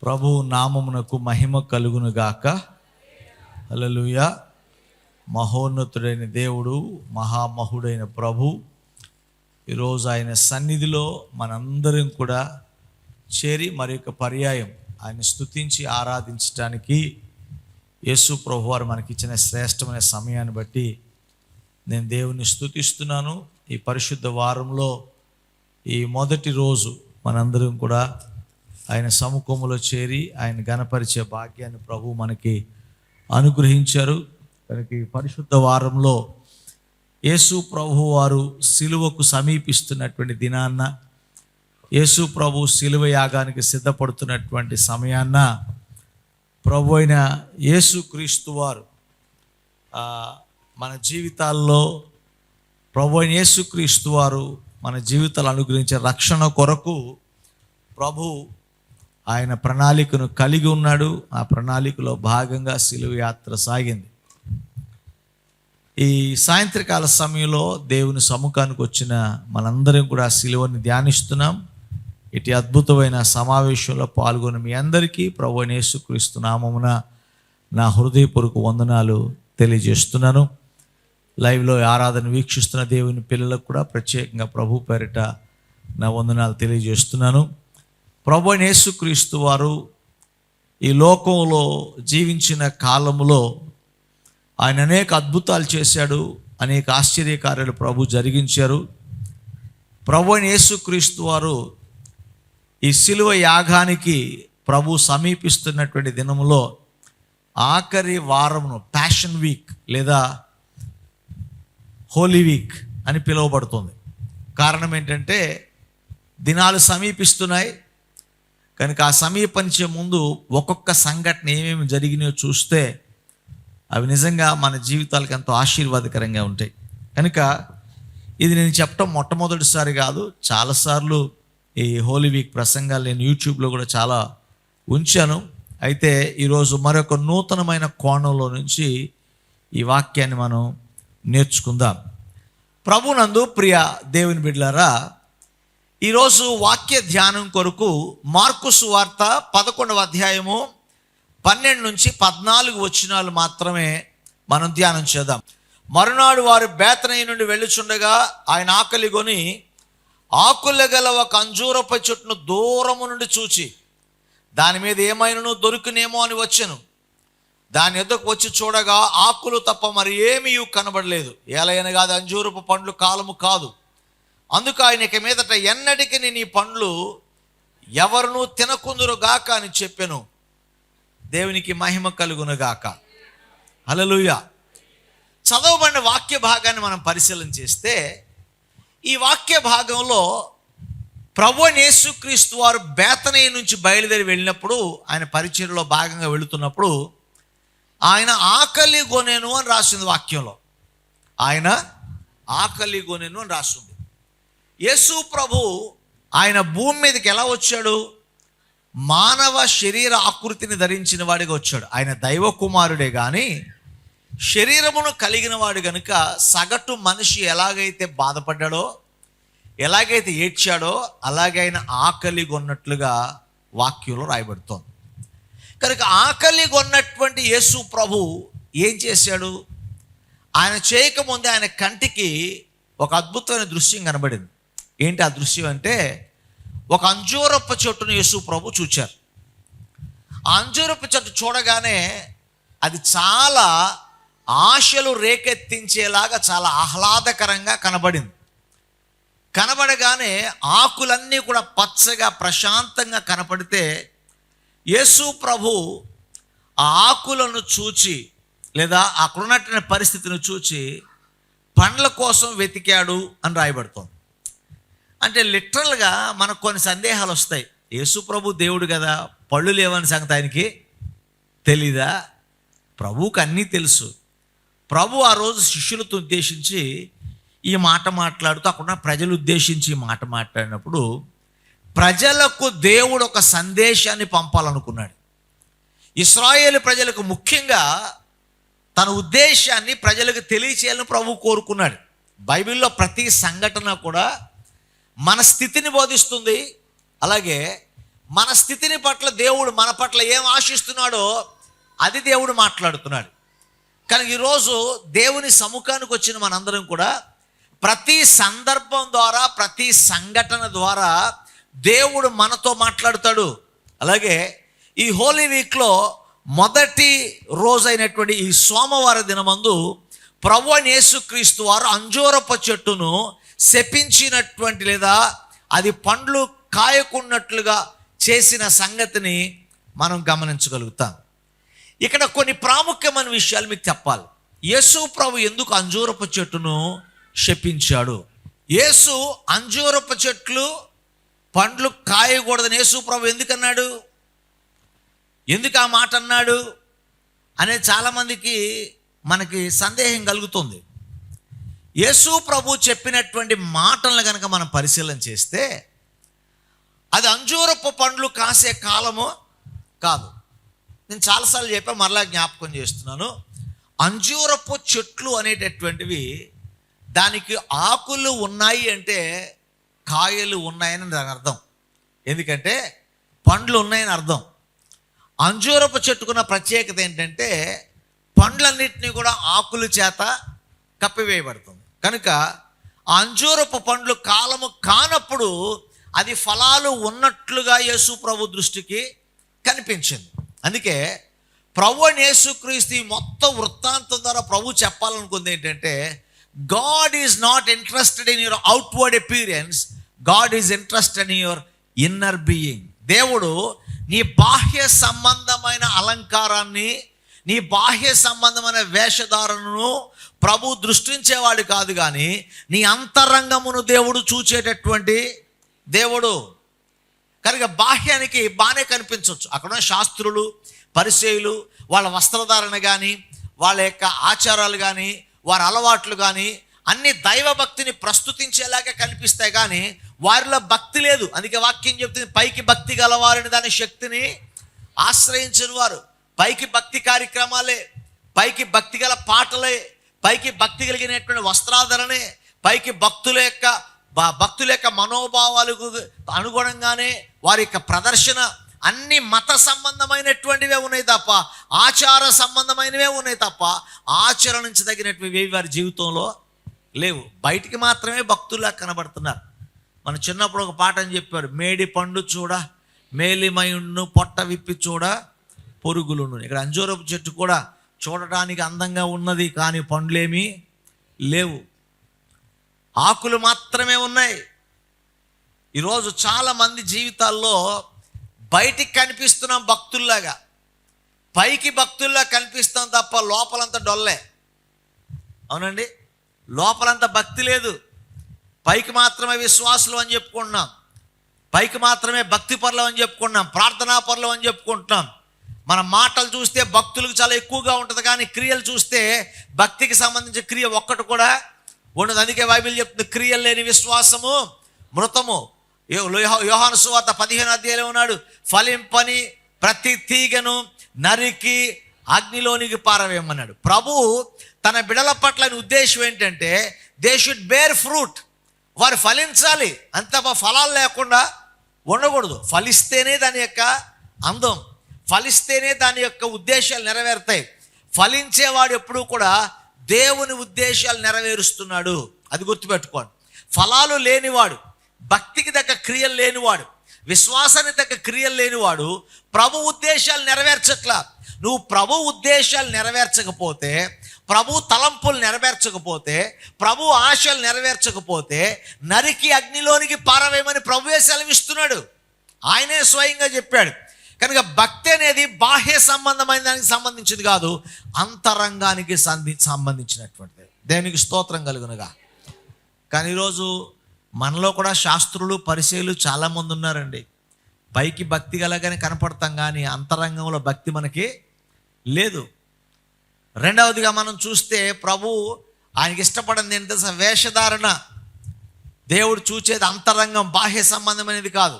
ప్రభు నామమునకు మహిమ కలుగును గాక. హల్లెలూయా. మహోన్నతుడైన దేవుడు, మహామహుడైన ప్రభు, ఈరోజు ఆయన సన్నిధిలో మనందరం కూడా చేరి మరి యొక్క పర్యాయం ఆయన స్తుతించి ఆరాధించడానికి యేసు ప్రభు వారు మనకిచ్చిన శ్రేష్టమైన సమయాన్ని బట్టి నేను దేవుని స్తుతిస్తున్నాను. ఈ పరిశుద్ధ వారంలో ఈ మొదటి రోజు మనందరం కూడా ఆయన సముఖములో చేరి ఆయన ఘనపరిచే భాగ్యాన్ని ప్రభు మనకి అనుగ్రహించారు. కనుక ఈ పరిశుద్ధ వారంలో యేసు ప్రభు వారు సిలువకు సమీపిస్తున్నటువంటి దినాన్న, యేసు ప్రభు సిలువ యాగానికి సిద్ధపడుతున్నటువంటి సమయాన్న ప్రభు అయిన యేసు క్రీస్తు వారు మన జీవితాల్లో, ప్రభు అయిన యేసు క్రీస్తు వారు మన జీవితాలు అనుగ్రహించే రక్షణ కొరకు ప్రభు ఆయన ప్రణాళికను కలిగి ఉన్నాడు. ఆ ప్రణాళికలో భాగంగా సిలువ యాత్ర సాగింది. ఈ సాయంత్రకాల సమయంలో దేవుని సముఖానికి వచ్చిన మనందరం కూడా సిలువని ధ్యానిస్తున్నాం. ఇటు అద్భుతమైన సమావేశంలో పాల్గొన్న మీ అందరికీ ప్రభు యేసుక్రీస్తు నామమున నా హృదయపూర్వక వందనాలు తెలియజేస్తున్నాను. లైవ్లో ఆరాధన వీక్షిస్తున్న దేవుని పిల్లలకు కూడా ప్రత్యేకంగా ప్రభు పేరిట నా వందనాలు తెలియజేస్తున్నాను. ప్రభు యేసుక్రీస్తు వారు ఈ లోకంలో జీవించిన కాలములో ఆయన అనేక అద్భుతాలు చేశాడు, అనేక ఆశ్చర్యకార్యాలు ప్రభు జరిగించారు. ప్రభు యేసుక్రీస్తు వారు ఈ సిలువ యాగానికి ప్రభు సమీపిస్తున్నటువంటి దినములో ఆఖరి వారమును ప్యాషన్ వీక్ లేదా హోలీ వీక్ అని పిలువబడుతుంది. కారణం ఏంటంటే దినాలు సమీపిస్తున్నాయి కనుక ఆ సమీపించే ముందు ఒక్కొక్క సంఘటన ఏమేమి జరిగినాయో చూస్తే అవి నిజంగా మన జీవితాలకు ఎంతో ఆశీర్వాదకరంగా ఉంటాయి. కనుక ఇది నేను చెప్పడం మొట్టమొదటిసారి కాదు, చాలాసార్లు ఈ హోలీ వీక్ ప్రసంగాలు నేను యూట్యూబ్లో కూడా చాలా ఉంచాను. అయితే ఈరోజు మరొక నూతనమైన కోణంలో నుంచి ఈ వాక్యాన్ని మనం నేర్చుకుందాం. ప్రభునందు ప్రియ దేవుని బిడ్డలారా, ఈరోజు వాక్య ధ్యానం కొరకు మార్కు సువార్త 11వ అధ్యాయము 12 నుంచి 14 వచనాలు మాత్రమే మనం ధ్యానం చేద్దాం. మరునాడు వారు బేతనయి నుండి వెళ్ళుచుండగా ఆయన ఆకలి కొని ఆకుల గల ఒక అంజూరపు చెట్టును దూరము నుండి చూచి దాని మీద ఏమైనాను దొరుకునేమో అని వచ్చెను. దాని ఎద్దకు వచ్చి చూడగా ఆకులు తప్ప మరి ఏమీ కనబడలేదు. ఏలైనగా అది అంజూరపు పండ్లు కాలము కాదు. అందుకు ఆయన ఇక మీదట ఎన్నటికి నీ పండ్లు ఎవరునూ తినకుందురు గాక అని చెప్పెను. దేవునికి మహిమ కలుగును గాక. హల్లెలూయా. చదవబడిన వాక్య భాగాన్ని మనం పరిశీలన చేస్తే ఈ వాక్య భాగంలో ప్రభు యేసుక్రీస్తు వారు బేతనయి నుంచి బయలుదేరి వెళ్ళినప్పుడు, ఆయన పరిచర్యలో భాగంగా వెళుతున్నప్పుడు ఆయన ఆకలి గొనెను అని రాసింది వాక్యంలో. ఆయన ఆకలి గొనెను అని రాస్తుంది. యేసు ప్రభు ఆయన భూమి మీదకి ఎలా వచ్చాడు? మానవ శరీర ఆకృతిని ధరించిన వాడిగా వచ్చాడు. ఆయన దైవ కుమారుడే కానీ శరీరమును కలిగిన వాడు కనుక సగటు మనిషి ఎలాగైతే బాధపడ్డాడో, ఎలాగైతే ఏడ్చాడో అలాగే ఆయన ఆకలి కొన్నట్లుగా వాక్యంలో రాయబడుతోంది. కనుక ఆకలి కొన్నటువంటి యేసు ప్రభు ఏం చేశాడు? ఆయన చేయకముందే ఆయన కంటికి ఒక అద్భుతమైన దృశ్యం కనబడింది. ఏంటి ఆ దృశ్యం అంటే, ఒక అంజూరపు చెట్టును యేసు ప్రభు చూచారు. ఆ అంజూరపు చెట్టు చూడగానే అది చాలా ఆశలు రేకెత్తించేలాగా చాలా ఆహ్లాదకరంగా కనబడింది. కనబడగానే ఆకులన్నీ కూడా పచ్చగా ప్రశాంతంగా కనపడితే యేసు ప్రభు ఆ ఆకులను చూచి లేదా అక్కడున్నటువంటి పరిస్థితిని చూచి పండ్ల కోసం వెతికాడు అని రాయబడుతోంది. అంటే లిటరల్గా మనకు కొన్ని సందేహాలు వస్తాయి. యేసు ప్రభు దేవుడు కదా, పళ్ళు లేవని సంగతి ఆయనకి తెలీదా? ప్రభువుకి అన్నీ తెలుసు. ప్రభు ఆ రోజు శిష్యులతో ఉద్దేశించి ఈ మాట మాట్లాడుతూ అక్కడున్న ప్రజలు ఉద్దేశించి ఈ మాట మాట్లాడినప్పుడు ప్రజలకు దేవుడు ఒక సందేశాన్ని పంపాలనుకున్నాడు. ఇశ్రాయేలు ప్రజలకు ముఖ్యంగా తన ఉద్దేశాన్ని ప్రజలకు తెలియచేయాలని ప్రభు కోరుకున్నాడు. బైబిల్లో ప్రతి సంఘటన కూడా మన స్థితిని బోధిస్తుంది, అలాగే మన స్థితిని పట్ల దేవుడు మన పట్ల ఏం ఆశిస్తున్నాడో అది దేవుడు మాట్లాడుతున్నాడు. కానీ ఈరోజు దేవుని సముఖానికి వచ్చిన మనందరం కూడా ప్రతి సందర్భం ద్వారా, ప్రతి సంఘటన ద్వారా దేవుడు మనతో మాట్లాడుతాడు. అలాగే ఈ హోలీ వీక్లో మొదటి రోజైనటువంటి ఈ సోమవార దినమందు ప్రభువైన యేసుక్రీస్తు వారు అంజూరపు చెట్టును శపించినటువంటి, లేదా అది పండ్లు కాయకున్నట్లుగా చేసిన సంగతిని మనం గమనించగలుగుతాం. ఇక్కడ కొన్ని ప్రాముఖ్యమైన విషయాలు మీకు చెప్పాలి. యేసు ప్రభు ఎందుకు అంజూరపు చెట్టును శపించాడు? యేసు అంజూరపు చెట్లు పండ్లు కాయకూడదని యేసు ప్రభు ఎందుకన్నాడు? ఎందుకు ఆ మాట అన్నాడు అనేది చాలామందికి మనకి సందేహం కలుగుతుంది. యేసు ప్రభు చెప్పినటువంటి మాటలను కనుక మనం పరిశీలన చేస్తే అది అంజూరపు పండ్లు కాసే కాలము కాదు. నేను చాలాసార్లు చెప్పా, మరలా జ్ఞాపకం చేస్తున్నాను. అంజూరపు చెట్లు అనేటటువంటివి దానికి ఆకులు ఉన్నాయి అంటే కాయలు ఉన్నాయని దాని అర్థం. ఎందుకంటే పండ్లు ఉన్నాయని అర్థం. అంజూరపు చెట్టుకున్న ప్రత్యేకత ఏంటంటే పండ్లన్నింటినీ కూడా ఆకుల చేత కప్పివేయబడుతుంది. కనుక ఆ అంజూరపు పండ్లు కాలము కానప్పుడు అది ఫలాలు ఉన్నట్లుగా యేసు ప్రభు దృష్టికి కనిపించింది. అందుకే ప్రభు యేసుక్రీస్తు ఈ మొత్తం వృత్తాంతం ద్వారా ప్రభు చెప్పాలనుకుంది ఏంటంటే, God is not interested in your outward appearance, God is interested in your inner being. దేవుడు నీ బాహ్య సంబంధమైన అలంకారాన్ని, నీ బాహ్య సంబంధమైన వేషధారణను ప్రభు దృష్టించేవాడు కాదు, కానీ నీ అంతరంగమును దేవుడు చూచేటటువంటి దేవుడు. కనుక బాహ్యానికి బాగానే కనిపించవచ్చు. అక్కడ శాస్త్రులు, పరిసయ్యులు వాళ్ళ వస్త్రధారణ కానీ, వాళ్ళ యొక్క ఆచారాలు కానీ, వారి అలవాట్లు కానీ అన్ని దైవభక్తిని ప్రస్తుతించేలాగా కనిపిస్తాయి, కానీ వారిలో భక్తి లేదు. అందుకే వాక్యం చెప్తుంది, పైకి భక్తి గలవారిని దాని శక్తిని ఆశ్రయించిన వారు. పైకి భక్తి కార్యక్రమాలే, పైకి భక్తి గల పాటలే, పైకి భక్తి కలిగినటువంటి వస్త్రాధరణే, పైకి భక్తుల యొక్క మనోభావాలకు అనుగుణంగానే వారి యొక్క ప్రదర్శన అన్ని మత సంబంధమైనటువంటివే ఉన్నాయి తప్ప, ఆచార సంబంధమైనవే ఉన్నాయి తప్ప ఆచరించదగినటువంటి వారి జీవితంలో లేవు. బయటికి మాత్రమే భక్తుల్లా కనబడుతున్నారు. మన చిన్నప్పుడు ఒక పాట అని చెప్పారు, మేడి పండు చూడ మేలిమయుండు, పొట్ట విప్పి చూడ పొరుగులును. ఇక్కడ అంజూరపు చెట్టు కూడా చూడటానికి అందంగా ఉన్నది, కానీ పండ్లేమీ లేవు, ఆకులు మాత్రమే ఉన్నాయి. ఈరోజు చాలామంది జీవితాల్లో బయటికి కనిపిస్తున్నాం భక్తుల్లాగా, పైకి భక్తుల్లా కనిపిస్తాం తప్ప లోపలంతా డొల్లే. అవునండి, లోపలంతా భక్తి లేదు. పైకి మాత్రమే విశ్వాసులు అని చెప్పుకుంటున్నాం, పైకి మాత్రమే భక్తి పరులు అని చెప్పుకుంటున్నాం, ప్రార్థనా పరులు అని చెప్పుకుంటున్నాం. మన మాటలు చూస్తే భక్తులకు చాలా ఎక్కువగా ఉంటుంది, కానీ క్రియలు చూస్తే భక్తికి సంబంధించిన క్రియ ఒక్కటి కూడా ఉండదు. అందుకే బైబిల్ చెప్తుంది, క్రియలు లేని విశ్వాసము మృతము. యోహాను సువార్త 15వ అధ్యాయంలో ఉన్నాడు, ఫలింపని ప్రతి తీగను నరికి అగ్నిలోనికి పారవేయమన్నాడు. ప్రభు తన బిడల పట్ల ఉద్దేశం ఏంటంటే, దే షుడ్ బేర్ ఫ్రూట్. వారు ఫలించాలి, అంత ఫలాలు లేకుండా ఉండకూడదు. ఫలిస్తేనే దాని యొక్క అందం, ఫలిస్తేనే దాని యొక్క ఉద్దేశాలు నెరవేరుతాయి. ఫలించేవాడు ఎప్పుడూ కూడా దేవుని ఉద్దేశాలు నెరవేరుస్తున్నాడు, అది గుర్తుపెట్టుకోండి. ఫలాలు లేనివాడు, భక్తికి తగ్గ క్రియలు లేనివాడు, విశ్వాసానికి తగ్గ క్రియలు లేనివాడు ప్రభు ఉద్దేశాలు నెరవేర్చట్లా. నువ్వు ప్రభు ఉద్దేశాలు నెరవేర్చకపోతే, ప్రభు తలంపులు నెరవేర్చకపోతే, ప్రభు ఆశలు నెరవేర్చకపోతే నరికి అగ్నిలోనికి పారవేయమని ప్రభువే సెలవిస్తున్నాడు. ఆయనే స్వయంగా చెప్పాడు. కనుక భక్తి అనేది బాహ్య సంబంధమైన దానికి సంబంధించింది కాదు, అంతరంగానికి సంబంధించినటువంటిది. దేవునికి స్తోత్రం కలుగునుగా. కానీ ఈరోజు మనలో కూడా శాస్త్రులు, పరిసయ్యులు చాలామంది ఉన్నారండి. పైకి భక్తి గలగానే కనపడతాం, కానీ అంతరంగంలో భక్తి మనకి లేదు. రెండవదిగా మనం చూస్తే ప్రభు ఆయనకి ఇష్టపడింది ఏంటంటే వేషధారణ. దేవుడు చూచేది అంతరంగం, బాహ్య సంబంధమైనది కాదు.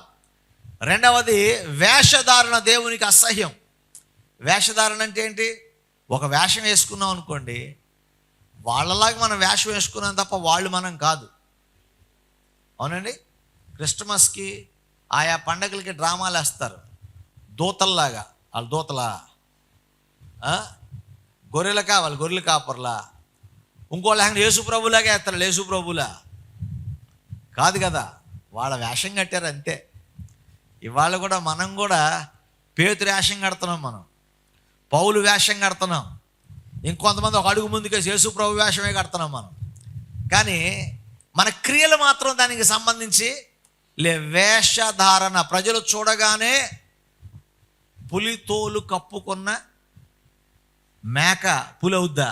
రెండవది వేషధారణ దేవునికి అసహ్యం. వేషధారణ అంటే ఏంటి? ఒక వేషం వేసుకున్నాం అనుకోండి, వాళ్ళలాగా మనం వేషం వేసుకున్నాం తప్ప వాళ్ళు మనం కాదు. అవునండి, క్రిస్టమస్కి ఆయా పండగలకి డ్రామాలు వేస్తారు, దూతల్లాగా. వాళ్ళు దూతలా, గొర్రెలకా వాళ్ళు గొర్రెలు కాపర్లా, ఇంకోళ్ళు ఆయన యేసు ప్రభులాగా వేస్తారు. యేసు ప్రభులా కాదు కదా, వాళ్ళ వేషం కట్టారు అంతే. ఇవాళ కూడా మనం కూడా పేతురు వేషం కడుతున్నాం, మనం పౌలు వేషం కడుతున్నాం, ఇంకొంతమంది ఒక అడుగు ముందుకే యేసు ప్రభు వేషమే కడుతున్నాం మనం. కానీ మన క్రియలు మాత్రం దానికి సంబంధించి వేషధారణ. ప్రజలు చూడగానే పులి తోలు కప్పుకున్న మేక పులి అవుద్దా?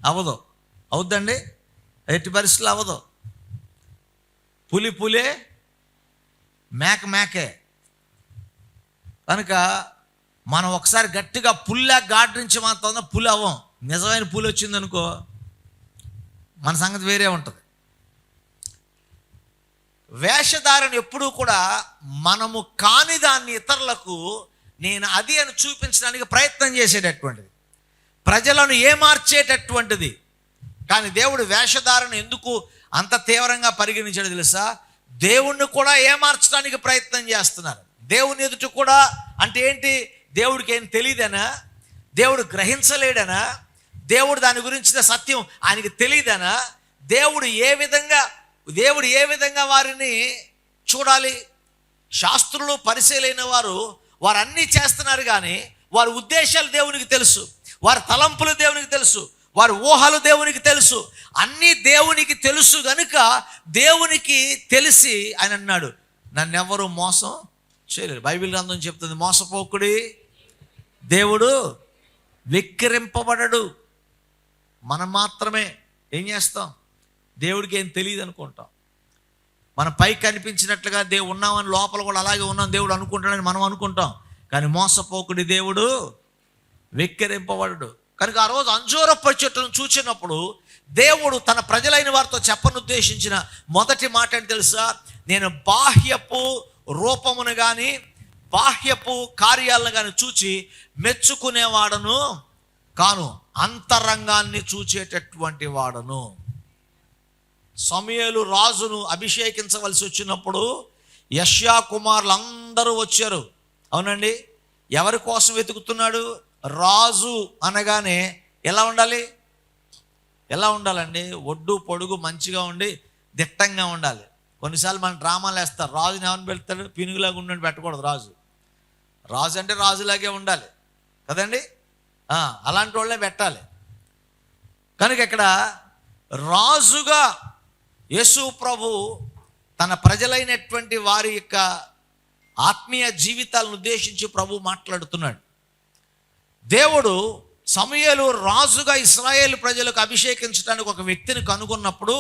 అవ్వదు. అవుద్దండి? ఎట్టి పరిస్థితులు అవ్వదు. పులి పులే, మేక మేకే. కనుక మనం ఒకసారి గట్టిగా పుల్లా గాడ్రించి మాత్రం పులి అవ్వం. నిజమైన పులి వచ్చిందనుకో మన సంగతి వేరే ఉంటుంది. వేషధారణ ఎప్పుడూ కూడా మనము కాని దాన్ని ఇతరులకు నేను అది అని చూపించడానికి ప్రయత్నం చేసేటటువంటిది, ప్రజలను ఏమార్చేటటువంటిది. కానీ దేవుడు వేషధారణ ఎందుకు అంత తీవ్రంగా పరిగణించాడు తెలుసా? దేవుణ్ణి కూడా ఏమార్చడానికి ప్రయత్నం చేస్తున్నారు. దేవుని ఎదుట కూడా అంటే ఏంటి? దేవుడికి ఏం తెలియదనా? దేవుడు గ్రహించలేడనా? దేవుడు దాని గురించిన సత్యం ఆయనకి తెలియదనా? దేవుడు ఏ విధంగా వారిని చూడాలి? శాస్త్రులు పరిశీలైన వారు అన్నీ చేస్తున్నారు, కానీ వారి ఉద్దేశాలు దేవునికి తెలుసు, వారి తలంపులు దేవునికి తెలుసు, వారి ఊహలు దేవునికి తెలుసు, అన్నీ దేవునికి తెలుసు. కనుక దేవునికి తెలిసి ఆయన అన్నాడు, నన్నెవరు మోసం చేయలేరు. బైబిల్ గ్రంథం చెప్తుంది, మోసపోకుడి దేవుడు వెక్కిరింపబడడు. మనం మాత్రమే ఏం చేస్తాం? దేవుడికి ఏం తెలియదు అనుకుంటాం. మన పైకి కనిపించినట్లుగా దేవుడు ఉన్నామని లోపల కూడా అలాగే ఉన్నాం దేవుడు అనుకుంటాడని మనం అనుకుంటాం. కానీ మోసపోకుడి దేవుడు వెక్కిరింపబడడు. కనుక ఆ రోజు అంజూరపు చెట్టును చూచినప్పుడు దేవుడు తన ప్రజలైన వారితో చెప్పనుద్దేశించిన మొదటి మాట ఏంటి తెలుసా? నేను బాహ్యపు రూపమును కానీ బాహ్యపు కార్యాలను కానీ చూచి మెచ్చుకునేవాడను కాను, అంతరంగాన్ని చూచేటటువంటి వాడను. సమూయేలు రాజును అభిషేకించవలసి వచ్చినప్పుడు యెషయా కుమారులు అందరూ వచ్చారు. అవునండి, ఎవరి కోసం వెతుకుతున్నాడు? రాజు అనగానే ఎలా ఉండాలండి? ఒడ్డు పొడుగు మంచిగా ఉండి దిట్టంగా ఉండాలి. కొన్నిసార్లు మన డ్రామాలు వేస్తారు, రాజుని ఏమని పెడతాడు? పినుగులాగా ఉండని పెట్టకూడదు. రాజు అంటే రాజులాగే ఉండాలి కదండి, అలాంటి వాళ్ళే పెట్టాలి. కనుక ఇక్కడ రాజుగా యేసు ప్రభు తన ప్రజలైనటువంటి వారి యొక్క ఆత్మీయ జీవితాలను ఉద్దేశించి ప్రభు మాట్లాడుతున్నాడు. దేవుడు సమూయేలు రాజుగా ఇశ్రాయేలు ప్రజలకు అభిషేకించడానికి ఒక వ్యక్తిని కనుగొన్నప్పుడు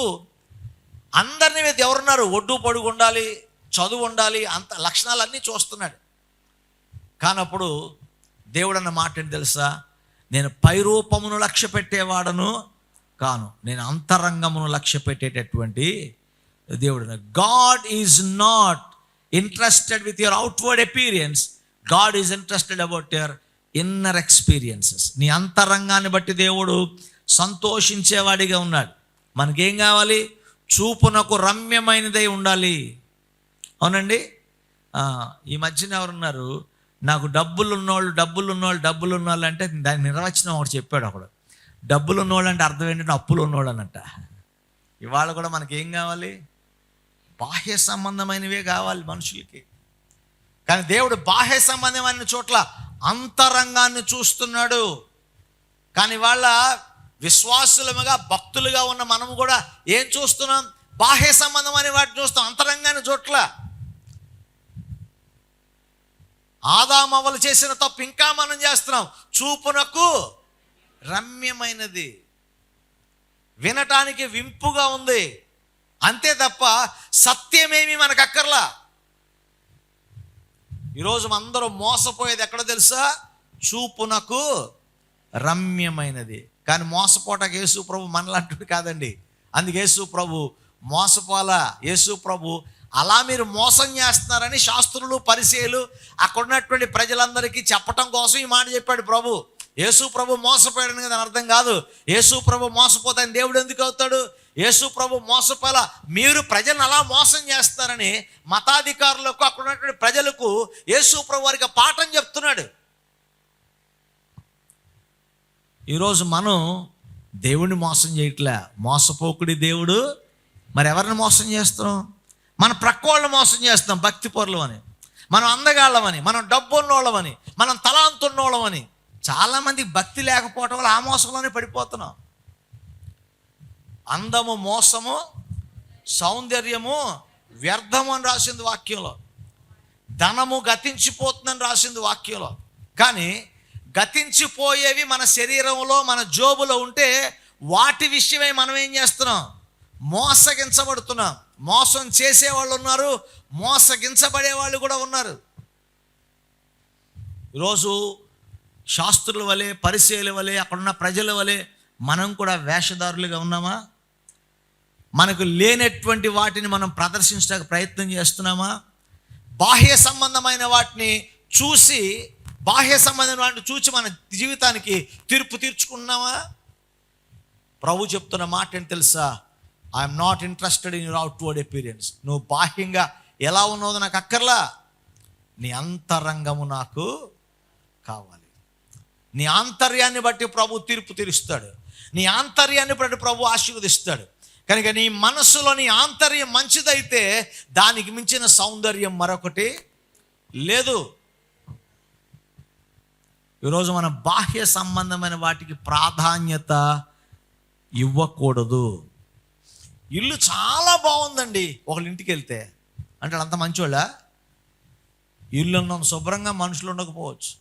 అందరినీ మీద ఎవరున్నారు? ఒడ్డు పొడుగు ఉండాలి, చదువు ఉండాలి, అంత లక్షణాలన్నీ చూస్తున్నాడు. కానప్పుడు దేవుడు అన్న మాట ఏంటి తెలుసా? నేను పైరూపమును లక్ష్య పెట్టేవాడను కాను, నేను అంతరంగమును లక్ష్య పెట్టేటటువంటి దేవుడు. God is not interested with your outward appearance, God is interested about your inner experiences. నీ అంతరంగాన్ని బట్టి దేవుడు సంతోషించేవాడిగా ఉన్నాడు. మనకేం కావాలి? చూపునకు రమ్యమైనదై ఉండాలి. అవునండి, ఈ మధ్యన ఎవరున్నారు? నాకు డబ్బులు ఉన్నోళ్ళు అంటే దాని నిర్వచనం ఒకటి చెప్పాడు ఒకడు. డబ్బులు ఉన్నోళ్ళు అంటే అర్థం ఏంటంటే అప్పులు ఉన్నోళ్ళు అన్నట్ట. ఇవాళ కూడా మనకేం కావాలి? బాహ్య సంబంధమైనవే కావాలి మనుషులకి. కానీ దేవుడు బాహ్య సంబంధమైన చోట్ల అంతరంగాన్ని చూస్తున్నాడు. కానీ వాళ్ళ విశ్వాసులముగా భక్తులుగా ఉన్న మనము కూడా ఏం చూస్తున్నాం? బాహ్య సంబంధమైన వాటిని చూస్తాం, అంతరంగాన్ని చోట్ల. ఆదామవ్వలు చేసిన తప్పు ఇంకా మనం చేస్తున్నాం. చూపునకు రమ్యమైనది, వినటానికి వింపుగా ఉంది, అంతే తప్ప సత్యమేమి మనకు అక్కర్లా. ఈరోజు అందరూ మోసపోయేది ఎక్కడ తెలుసా? చూపునకు రమ్యమైనది. కానీ మోసపోటానికి యేసు ప్రభు మనలాంటివి కాదండి. అందుకే యేసు ప్రభు మోసపోలా. యేసు ప్రభు అలా మీరు మోసం చేస్తున్నారని శాస్త్రులు పరిచయులు అక్కడ ఉన్నటువంటి ప్రజలందరికీ చెప్పటం కోసం ఈ మాట చెప్పాడు ప్రభు. యేసు ప్రభు మోసపోయాడని కదా అర్థం కాదు. యేసు ప్రభు మోసపోతాయని దేవుడు ఎందుకు అవుతాడు? యేసు ప్రభు మోసపోయేలా మీరు ప్రజలను అలా మోసం చేస్తారని మతాధికారులకు, అక్కడ ఉన్నటువంటి ప్రజలకు యేసు ప్రభు వారికి పాఠం చెప్తున్నాడు. ఈరోజు మనం దేవుడిని మోసం చేయట్లే, మోసపోకుడి దేవుడు. మరి ఎవరిని మోసం చేస్తున్నాం? మన ప్రక్క వాళ్ళని మోసం చేస్తాం, భక్తి పరులు అని, మనం అందగాళ్ళమని, మనం డబ్బు ఉన్నోళ్ళమని, మనం తలాంతున్నోళ్ళమని. చాలామందికి భక్తి లేకపోవటం వల్ల ఆ మోసంలోనే పడిపోతున్నాం. అందము మోసము, సౌందర్యము వ్యర్థము అని రాసింది వాక్యంలో. ధనము గతించిపోతుందని రాసింది వాక్యంలో. కానీ గతించిపోయేవి మన శరీరంలో, మన జోబులో ఉంటే వాటి విషయమై మనం ఏం చేస్తున్నాం? మోసగించబడుతున్నాం. మోసం చేసేవాళ్ళు ఉన్నారు, మోసగించబడే వాళ్ళు కూడా ఉన్నారు. ఈరోజు శాస్త్రుల వలె, పరిసయ్యుల వలె, అక్కడున్న ప్రజల వలె మనం కూడా వేషధారులుగా ఉన్నామా? మనకు లేనటువంటి వాటిని మనం ప్రదర్శించడానికి ప్రయత్నం చేస్తున్నామా? బాహ్య సంబంధమైన వాటిని చూసి, బాహ్య సంబంధమైన వాటిని చూసి మన జీవితానికి తీర్పు తీర్చుకున్నామా? ప్రభు చెప్తున్న మాట ఏంటి తెలుసా? I'm not interested in your outward appearance. నువ్వు బాహ్యంగా ఎలా ఉన్నావో నాకు అక్కర్లా, నీ అంతరంగము నాకు కావాలి. నీ ఆంతర్యాన్ని బట్టి ప్రభు తీర్పు తీరుస్తాడు, నీ ఆంతర్యాన్ని బట్టి ప్రభు ఆశీర్వదిస్తాడు. కనుక నీ మనస్సులో నీ ఆంతర్యం మంచిదైతే దానికి మించిన సౌందర్యం మరొకటి లేదు. ఈరోజు మన బాహ్య సంబంధమైన వాటికి ప్రాధాన్యత ఇవ్వకూడదు. ఇల్లు చాలా బాగుందండి, ఒకళ్ళ ఇంటికి వెళ్తే అంటే అంత మంచోళ్ళ? ఇల్లు ఉన్నంత శుభ్రంగా మనుషులు ఉండకపోవచ్చు,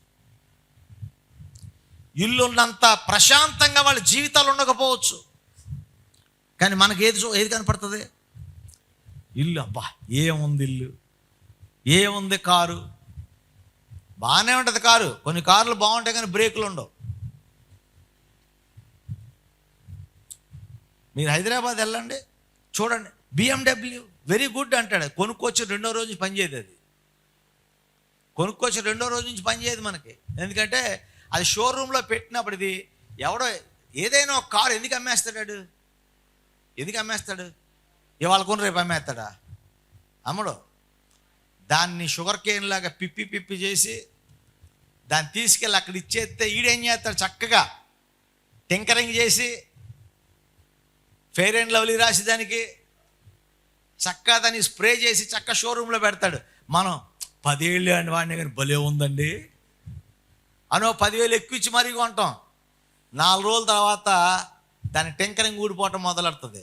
ఇల్లు ఉన్నంత ప్రశాంతంగా వాళ్ళ జీవితాలు ఉండకపోవచ్చు. కానీ మనకి ఏది కనపడుతుంది? ఇల్లు. అబ్బా ఏముంది ఇల్లు, ఏముంది కారు. బాగానే ఉంటుంది కారు, కొన్ని కార్లు బాగుంటాయి కానీ బ్రేకులు ఉండవు. మీరు హైదరాబాద్ వెళ్ళండి, చూడండి, BMW వెరీ గుడ్ అంటాడు, కొనుక్కొచ్చి రెండో రోజు నుంచి పనిచేయదు. అది కొనుక్కొచ్చి రెండో రోజు నుంచి పనిచేయదు మనకి. ఎందుకంటే అది షోరూంలో పెట్టినప్పుడు ఇది ఎవడో ఏదైనా ఒక కారు ఎందుకు అమ్మేస్తాడు? ఎందుకు అమ్మేస్తాడు? ఇవాళ కొని రేపు అమ్మేస్తాడా? అమ్మడు. దాన్ని షుగర్ కేన్ లాగా పిప్పి చేసి దాన్ని తీసుకెళ్ళి అక్కడ ఇచ్చేస్తే ఈడేం చేస్తాడు? చక్కగా టింకరింగ్ చేసి ఫెయిర్ అండ్ లవ్లీ రాసి దానికి చక్కగా దాన్ని స్ప్రే చేసి చక్క షోరూంలో పెడతాడు. మనం 10 ఏళ్ళు అని వాడిని కానీ భలే ఉందండి అనో 10,000 ఎక్కువ ఇచ్చి మరీ కొంటాం. 4 రోజుల తర్వాత దాని టింకరింగ్ ఊడిపోవటం మొదలెడుతుంది.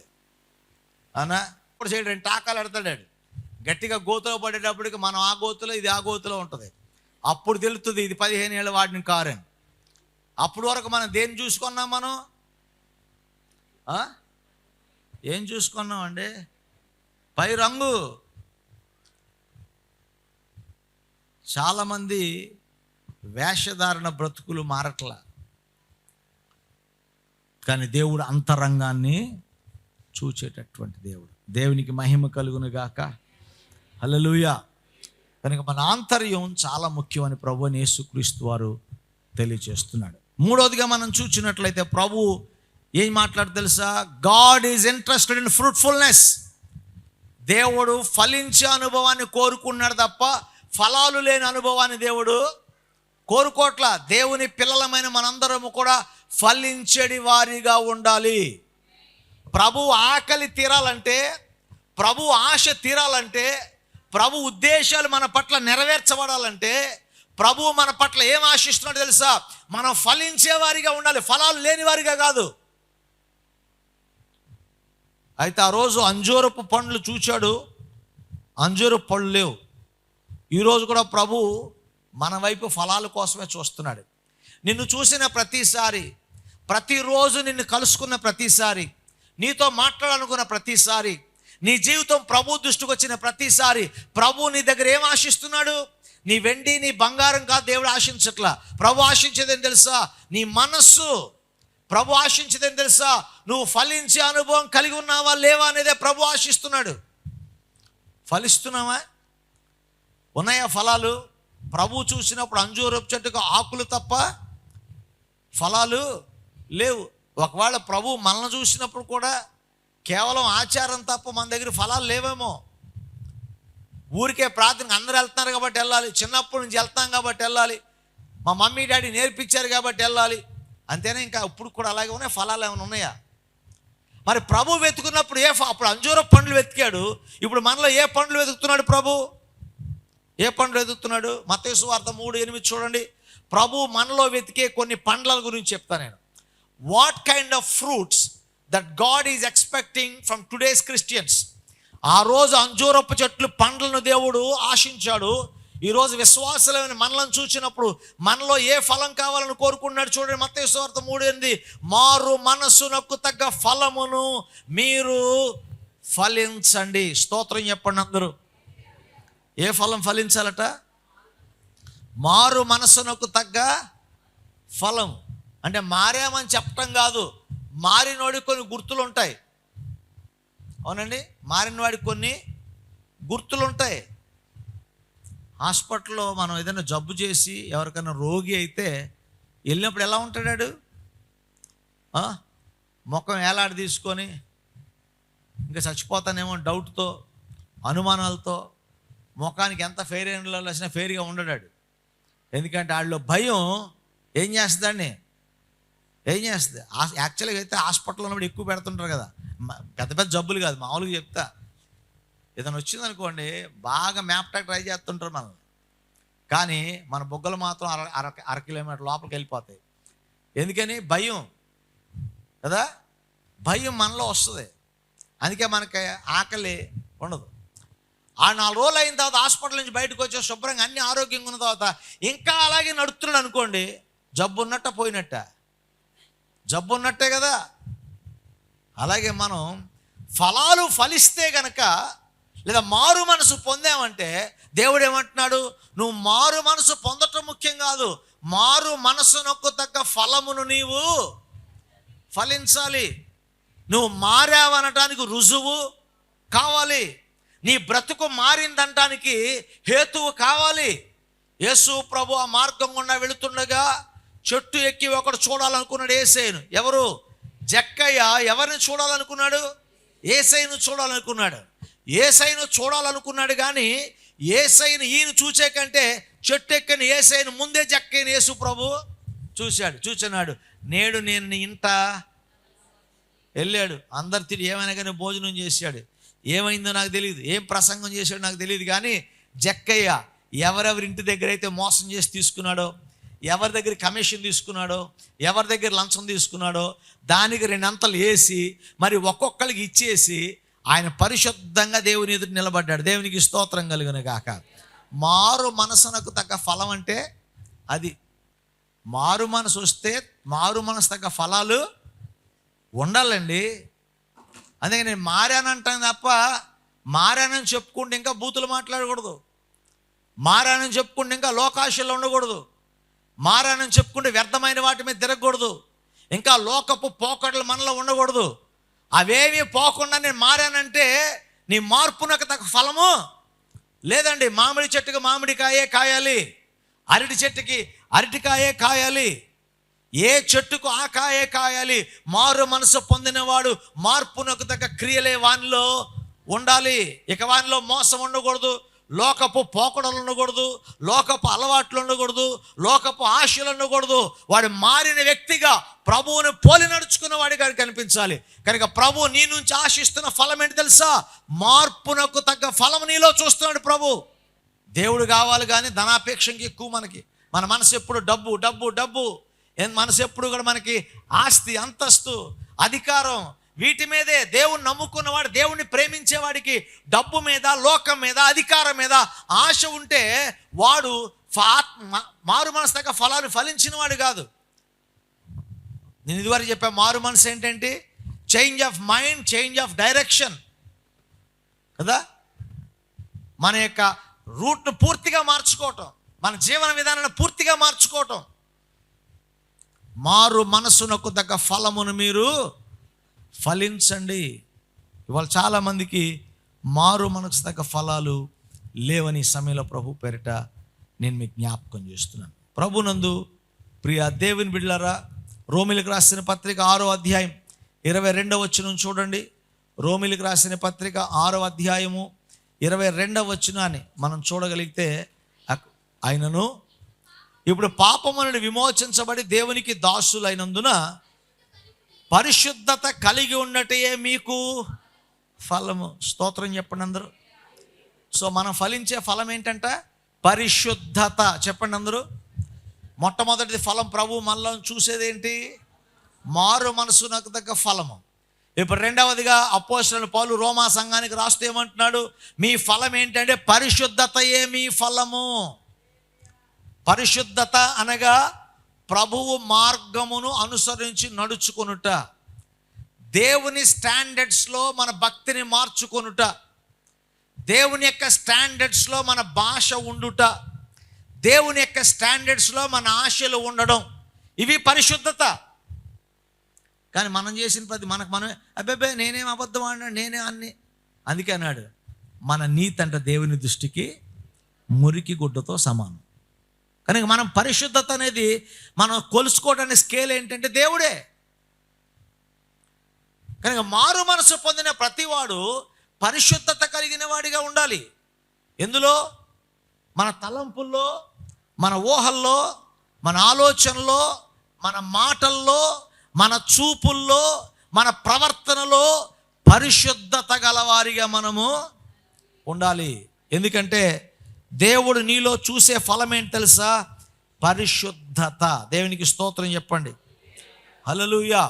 అవునా? ఇప్పుడు చేయడం టాకాలు పెడతాడు, గట్టిగా గోతులో పడేటప్పటికి మనం ఆ గోతులో ఇది ఆ గోతులో ఉంటుంది. అప్పుడు తెలుస్తుంది ఇది 15 ఏళ్ళు వాడిన కారు అని. అప్పుడు వరకు మనం దేన్ని చూసుకున్నాం? మనం ఏం చూసుకున్నామండి? పై రంగు. చాలామంది వేషధారణ బ్రతుకులు మారట్లా, కానీ దేవుడు అంతరంగాన్ని చూచేటటువంటి దేవుడు. దేవునికి మహిమ కలుగును గాక. హల్లెలూయా. కనుక మన ఆంతర్యం చాలా ముఖ్యమని ప్రభువుని యేసుక్రీస్తు వారు తెలియజేస్తున్నాడు. మూడవదిగా మనం చూసినట్లయితే ప్రభు ఏం మాట్లాడు తెలుసా? God is interested in fruitfulness. దేవుడు ఫలించే అనుభవాన్ని కోరుకున్నాడు తప్ప ఫలాలు లేని అనుభవాన్ని దేవుడు కోరుకోట్ల. దేవుని పిల్లలమైన మనందరము కూడా ఫలించడి వారిగా ఉండాలి. ప్రభు ఆకలి తీరాలంటే, ప్రభు ఆశ తీరాలంటే, ప్రభు ఉద్దేశాలు మన పట్ల నెరవేర్చబడాలంటే ప్రభు మన పట్ల ఏం ఆశిస్తున్నాడు తెలుసా? మనం ఫలించే వారిగా ఉండాలి, ఫలాలు లేని వారిగా కాదు. అయితే ఆ రోజు అంజూరపు పండ్లు చూచాడు, అంజూరపు పళ్ళు లేవు. ఈరోజు కూడా ప్రభు మన వైపు ఫలాల కోసమే చూస్తున్నాడు. నిన్ను చూసిన ప్రతిసారి, ప్రతిరోజు నిన్ను కలుసుకున్న ప్రతిసారి, నీతో మాట్లాడాలనుకున్న ప్రతిసారి, నీ జీవితం ప్రభు దృష్టికి వచ్చిన ప్రతిసారి ప్రభు నీ దగ్గర ఏం ఆశిస్తున్నాడు? నీ వెండి నీ బంగారం కాదు దేవుడు ఆశించట్లా. ప్రభు ఆశించేదేం తెలుసా? నీ మనస్సు. ప్రభు ఆశించేదేం తెలుసా? నువ్వు ఫలించే అనుభవం కలిగి ఉన్నావా లేవా అనేదే ప్రభు ఆశిస్తున్నాడు. ఫలిస్తున్నావా? ఉన్నాయా ఫలాలు? ప్రభు చూసినప్పుడు అంజూరపు చెట్టుకు ఆకులు తప్ప ఫలాలు లేవు. ఒకవేళ ప్రభు మనల్ని చూసినప్పుడు కూడా కేవలం ఆచారం తప్ప మన దగ్గర ఫలాలు లేవేమో. ఊరికే ప్రార్థనకు అందరూ వెళ్తున్నారు కాబట్టి వెళ్ళాలి, చిన్నప్పటి నుంచి వెళ్తాం కాబట్టి వెళ్ళాలి, మా మమ్మీ డాడీ నేర్పించారు కాబట్టి వెళ్ళాలి, అంతేనా? ఇంకా ఇప్పుడు కూడా అలాగే ఉన్నాయి. ఫలాలు ఏమైనా ఉన్నాయా? మరి ప్రభు వెతుకున్నప్పుడు అప్పుడు అంజూర పండ్లు వెతికాడు, ఇప్పుడు మనలో ఏ పండ్లు వెతుకుతున్నాడు ప్రభు? ఏ పండ్లు వెతుకుతున్నాడు? మత్తయి సువార్త 3:8 చూడండి. ప్రభు మనలో వెతికే కొన్ని పండ్ల గురించి చెప్తాను నేను. What kind of fruits that God is expecting from today's Christians. ఆ రోజు అంజూరపు చెట్లు పండ్లను దేవుడు ఆశించాడు. ఈరోజు విశ్వాసులైన మనలను చూసినప్పుడు మనలో ఏ ఫలం కావాలని కోరుకున్నాడు చూడండి. మత్తయి సువార్త 3:8, మారు మనస్సునకు తగ్గ ఫలమును మీరు ఫలించండి. స్తోత్రం చెప్పండి అందరూ. ఏ ఫలం ఫలించాలట? మారు మనస్సునకు తగ్గ ఫలం. అంటే మారామని చెప్పటం కాదు, మారినోడికి కొన్ని గుర్తులు ఉంటాయి. అవునండి, మారినవాడికి కొన్ని గుర్తులు ఉంటాయి. హాస్పిటల్లో మనం ఏదైనా జబ్బు చేసి ఎవరికైనా రోగి అయితే వెళ్ళినప్పుడు ఎలా ఉంటాడు? ముఖం ఏలాడి తీసుకొని ఇంకా చచ్చిపోతానేమో డౌట్తో, అనుమానాలతో, ముఖానికి ఎంత ఫెయిర్ అండ్ లవ్లీ వచ్చినా ఫెయిర్గా ఉండడాడు. ఎందుకంటే వాళ్ళలో భయం ఏం చేస్తుంది? యాక్చువల్గా అయితే హాస్పిటల్లో ఉన్నప్పుడు ఎక్కువ పెడుతుంటారు కదా, పెద్ద పెద్ద జబ్బులు కాదు, మామూలుగా చెప్తా. ఏదైనా వచ్చిందనుకోండి బాగా మ్యాప్టాక్ ట్రై చేస్తుంటారు మనల్ని, కానీ మన బొగ్గలు మాత్రం అర కిలోమీటర్ లోపలికి వెళ్ళిపోతాయి. ఎందుకని? భయం కదా, భయం మనలో వస్తుంది. అందుకే మనకి ఆకలి ఉండదు. ఆ 4 రోజులు అయిన తర్వాత హాస్పిటల్ నుంచి బయటకు వచ్చే శుభ్రంగా అన్ని ఆరోగ్యంగా ఉన్న తర్వాత ఇంకా అలాగే నడుస్తున్నాడు అనుకోండి, జబ్బు ఉన్నట్ట పోయినట్ట? జబ్బు ఉన్నట్టే కదా. అలాగే మనం ఫలాలు ఫలిస్తే గనక, లేదా మారు మనసు పొందామంటే దేవుడు ఏమంటున్నాడు? నువ్వు మారు మనసు పొందటం ముఖ్యం కాదు, మారు మనసునకు తగ్గ ఫలమును నీవు ఫలించాలి. నువ్వు మారావనటానికి రుజువు కావాలి, నీ బ్రతుకు మారిందనటానికి హేతువు కావాలి. యేసు ప్రభు ఆ మార్గం గుండా వెళుతుండగా చెట్టు ఎక్కి ఒకడు చూడాలనుకున్నాడు యేసయ్యను. ఎవరు? జక్కయ్య. ఎవరిని చూడాలనుకున్నాడు? యేసయ్యను చూడాలనుకున్నాడు. యేసయ్యను చూడాలనుకున్నాడు కానీ యేసయ్యను ఈయన చూసే కంటే చెట్టు ఎక్కని యేసయ్యను ముందే జక్కయ్యను యేసు ప్రభు చూసినాడు. నేడు నేను నీ ఇంట వెళ్ళాడు. అందరు తిరిగి ఏమైనా కానీ భోజనం చేశాడు. ఏమైందో నాకు తెలియదు, ఏం ప్రసంగం చేశాడో నాకు తెలియదు, కానీ జక్కయ్య ఎవరెవరి ఇంటి దగ్గర అయితే మోసం చేసి తీసుకున్నాడో, ఎవరి దగ్గర కమిషన్ తీసుకున్నాడో, ఎవరి దగ్గర లంచం తీసుకున్నాడో దానికి 2 అంతలు వేసి మరి ఒక్కొక్కరికి ఇచ్చేసి ఆయన పరిశుద్ధంగా దేవుని ఎదురు నిలబడ్డాడు. దేవునికి స్తోత్రం కలుగును గాక. మారు మనసునకు తగ్గ ఫలం అంటే అది. మారు మనసు వస్తే మారు మనసు తగ్గ ఫలాలు ఉండాలండి. అందుకే నేను మారానంటాను తప్ప మారానని చెప్పుకుంటే ఇంకా బూతులు మాట్లాడకూడదు, మారానని చెప్పుకుంటే ఇంకా లోకాశల్లో ఉండకూడదు, మారానని చెప్పుకుంటే వ్యర్థమైన వాటి మీద తిరగకూడదు, ఇంకా లోకపు పోకడలు మనలో ఉండకూడదు. అవేమీ పోకుండా నేను మారానంటే నీ మార్పునకు తగ్గ ఫలము లేదండి. మామిడి చెట్టుకి మామిడికాయే కాయాలి, అరటి చెట్టుకి అరటికాయే కాయాలి, ఏ చెట్టుకు ఆ కాయే కాయాలి. మారు మనసు పొందినవాడు మార్పునకు తగ్గ క్రియలే వానిలో ఉండాలి. ఇక వానిలో మోసం ఉండకూడదు, లోకపు పోకడలు ఉండకూడదు, లోకపు అలవాట్లు ఉండకూడదు, లోకపు ఆశలు ఉండకూడదు. వాడు మారిన వ్యక్తిగా ప్రభువుని పోలి నడుచుకున్న వాడిగా కనిపించాలి. కనుక ప్రభు నీ నుంచి ఆశిస్తున్న ఫలం ఏంటి తెలుసా? మార్పునకు తగ్గ ఫలం నీలో చూస్తున్నాడు ప్రభు. దేవుడు కావాలి కానీ ధనాపేక్షకి ఎక్కువ మన మనసు ఎప్పుడు డబ్బు డబ్బు డబ్బు, మనసు ఎప్పుడు కూడా మనకి ఆస్తి, అంతస్తు, అధికారం, వీటి మీదే. దేవుణ్ణి నమ్ముకున్నవాడు, దేవుణ్ణి ప్రేమించేవాడికి డబ్బు మీద, లోకం మీద, అధికారం మీద ఆశ ఉంటే వాడు మారు మనసు తగ్గ ఫలాలు ఫలించిన వాడు కాదు. నేను ఇదివరకు చెప్పా, మారు మనసు ఏంటంటే change of mind, change of direction కదా. మన యొక్క రూట్ను పూర్తిగా మార్చుకోవటం, మన జీవన విధానాన్ని పూర్తిగా మార్చుకోవటం. మారు మనసునకు తగ్గ ఫలమును మీరు ఫలించండి. ఇవాళ చాలామందికి మారు మనసు తగ్గ ఫలాలు లేవని సమయంలో ప్రభు పేరిట నేను మీకు జ్ఞాపకం చేస్తున్నాను. ప్రభునందు ప్రియ దేవుని బిడ్డలారా, రోమిలకు రాసిన పత్రిక 6వ అధ్యాయం 22వ వచనం చూడండి. రోమిలికి రాసిన పత్రిక 6వ అధ్యాయము 22వ వచనాన్ని మనం చూడగలిగితే, ఆయనను ఇప్పుడు పాపము నుండి విమోచించబడి దేవునికి దాసులైనందున పరిశుద్ధత కలిగి ఉన్నటే మీకు ఫలము. స్తోత్రం చెప్పండి అందరూ. సో మనం ఫలించే ఫలం ఏంటంట? పరిశుద్ధత. చెప్పండి అందరూ. మొట్టమొదటిది ఫలం, ప్రభు మనలో చూసేది ఏంటి? మారు మనసునకు తగ్గ ఫలము. ఇప్పుడు రెండవదిగా అపోస్తలుడైన పౌలు రోమా సంఘానికి రాస్తూ ఏమంటున్నాడు? మీ ఫలం ఏంటంటే పరిశుద్ధతయే మీ ఫలము. పరిశుద్ధత అనగా ప్రభువు మార్గమును అనుసరించి నడుచుకొనుట, దేవుని స్టాండర్డ్స్లో మన భక్తిని మార్చుకొనుట, దేవుని యొక్క స్టాండర్డ్స్లో మన భాష ఉండుట, దేవుని యొక్క స్టాండర్డ్స్లో మన ఆశలు ఉండడం, ఇవి పరిశుద్ధత. కానీ మనం చేసిన ప్రతి మనమే అబ్బాబే నేనేం అబద్ధం ఆడినాడు, నేనే అన్ని. అందుకే అన్నాడు, మన నీతి అంట దేవుని దృష్టికి మురికి గుడ్డతో సమానం. కనుక మనం పరిశుద్ధత అనేది మనం కొలుసుకోవడానికి స్కేల్ ఏంటంటే దేవుడే. కనుక మారు మనసు పొందిన ప్రతివాడు పరిశుద్ధత కలిగిన వాడిగా ఉండాలి. ఎందులో? మన తలంపుల్లో, మన ఊహల్లో, మన ఆలోచనలో, మన మాటల్లో, మన చూపుల్లో, మన ప్రవర్తనలో పరిశుద్ధత గలవారిగా మనము ఉండాలి. ఎందుకంటే దేవుడు నీలో చూసే ఫలం ఏంటి తెలుసా? పరిశుద్ధత. దేవునికి స్తోత్రం చెప్పండి. హల్లెలూయా.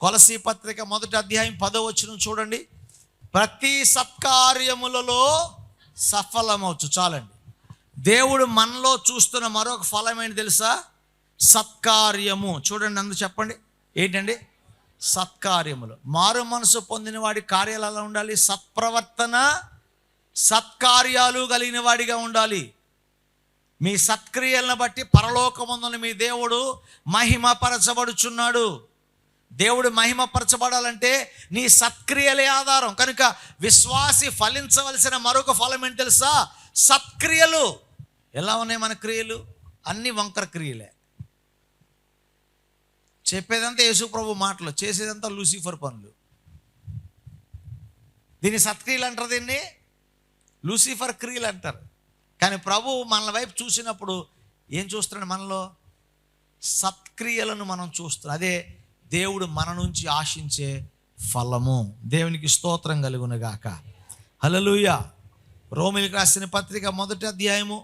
కొలసీ పత్రిక 1వ అధ్యాయం 10వ వచనం చూడండి. ప్రతి సత్కార్యములలో సఫలమవచ్చు. చాలండి. దేవుడు మనలో చూస్తున్న మరొక ఫలం ఏంటి తెలుసా? సత్కార్యము. చూడండి, అందరూ చెప్పండి ఏంటండి? సత్కార్యములు. మారు మనసు పొందిన వాడి కార్యాలు ఎలా ఉండాలి? సత్ప్రవర్తన, సత్కార్యాలు కలిగిన వాడిగా ఉండాలి. మీ సత్క్రియలను బట్టి పరలోకమందున మీ దేవుడు మహిమపరచబడుచున్నాడు. దేవుడు మహిమపరచబడాలంటే నీ సత్క్రియలే ఆధారం. కనుక విశ్వాసి ఫలించవలసిన మరొక ఫలం ఏంటి తెలుసా? సత్క్రియలు. ఎలా ఉన్నాయి మన క్రియలు? అన్ని వంకర క్రియలే. చెప్పేదంతా యేసు ప్రభు మాటలు, చేసేదంతా లూసిఫర్ పనులు. దీన్ని సత్క్రియలు అంటారు, దీన్ని లూసిఫర్ క్రియలు అంటారు. కానీ ప్రభు మన వైపు చూసినప్పుడు ఏం చూస్తున్నాడు? మనలో సత్క్రియలను మనం చూస్తున్నాం. అదే దేవుడు మన నుంచి ఆశించే ఫలము. దేవునికి స్తోత్రం కలుగునుగాక. హల్లెలూయా. రోమిలికి రాసిన పత్రిక 1వ అధ్యాయము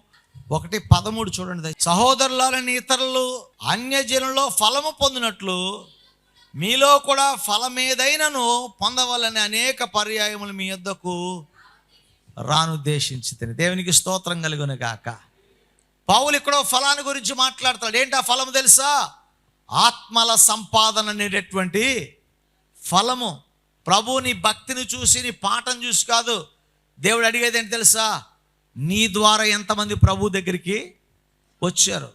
1:13 చూడండి. సహోదరులని ఇతరులు అన్యజనుల్లో ఫలము పొందినట్లు మీలో కూడా ఫలమేదైనను పొందవాలని అనేక పర్యాయములు మీ యొద్దకు రానుద్దేశించి. దేవునికి స్తోత్రం కలుగునుగాక. పౌలు ఇక్కడ ఫలాన్ని గురించి మాట్లాడతాడు. ఏంటి ఆ ఫలము తెలుసా? ఆత్మల సంపాదన అనేటటువంటి ఫలము. ప్రభు నీ భక్తిని చూసి, నీ పాఠం చూసి కాదు దేవుడు అడిగేది ఏంటి తెలుసా? నీ ద్వారా ఎంతమంది ప్రభు దగ్గరికి వచ్చారు.